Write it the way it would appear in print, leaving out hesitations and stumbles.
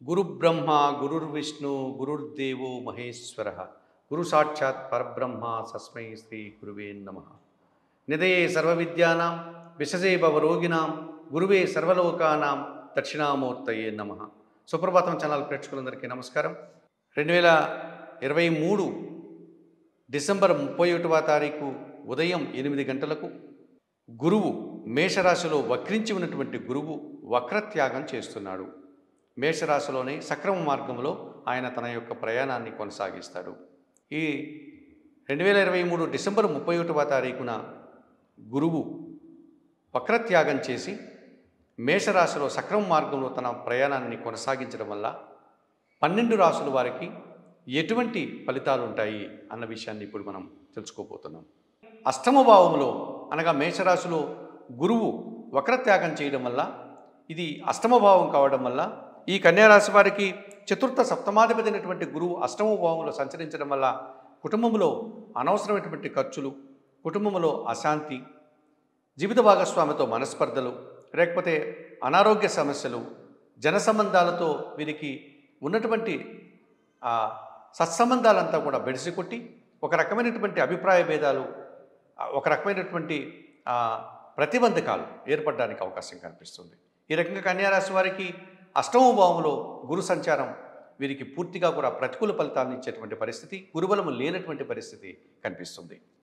గురుబ్రహ్మ గురుర్విష్ణు గురుర్దేవో మహేశ్వర గురు సాక్షాత్ పరబ్రహ్మ తస్మై శ్రీ గురువే నమః. నిదయే సర్వవిద్యానాం విశజే భవరోగిణాం గురువే సర్వలోకానాం దక్షిణామూర్తయే నమః. సుప్రభాతం ఛానల్ ప్రేక్షకులందరికీ నమస్కారం. 2023 డిసెంబర్ 31వ తారీఖు ఉదయం 8 గంటలకు గురువు మేషరాశిలో వక్రించి ఉన్నటువంటి గురువు వక్రత్యాగం చేస్తున్నాడు. మేషరాశిలోనే సక్రమ మార్గంలో ఆయన తన యొక్క ప్రయాణాన్ని కొనసాగిస్తాడు. ఈ 2023 డిసెంబర్ 31వ తారీఖున గురువు వక్రత్యాగం చేసి మేషరాశిలో సక్రమ మార్గంలో తన ప్రయాణాన్ని కొనసాగించడం వల్ల 12 రాశుల వారికి ఎటువంటి ఫలితాలు ఉంటాయి అన్న విషయాన్ని ఇప్పుడు మనం తెలుసుకోబోతున్నాం. అష్టమ భావంలో అనగా మేషరాశిలో గురువు వక్రత్యాగం చేయడం వల్ల, ఇది అష్టమ భావం కావడం వల్ల ఈ కన్యారాశి వారికి చతుర్థ సప్తమాధిపతి అయినటువంటి గురువు అష్టమ భావంలో సంచరించడం వల్ల కుటుంబంలో అనవసరమైనటువంటి ఖర్చులు, కుటుంబంలో అశాంతి, జీవిత భాగస్వామితో మనస్పర్ధలు, లేకపోతే అనారోగ్య సమస్యలు, జన సంబంధాలతో వీరికి ఉన్నటువంటి సత్సంబంధాలంతా కూడా బెడిసికొట్టి ఒక రకమైనటువంటి అభిప్రాయ భేదాలు, ఒక రకమైనటువంటి ప్రతిబంధకాలు ఏర్పడడానికి అవకాశం కనిపిస్తుంది. ఈ రకంగా కన్యారాశి వారికి అష్టమ భావంలో గురు సంచారం వీరికి పూర్తిగా కూడా ప్రతికూల ఫలితాలను ఇచ్చేటువంటి పరిస్థితి, గురుబలము లేనటువంటి పరిస్థితి కనిపిస్తుంది.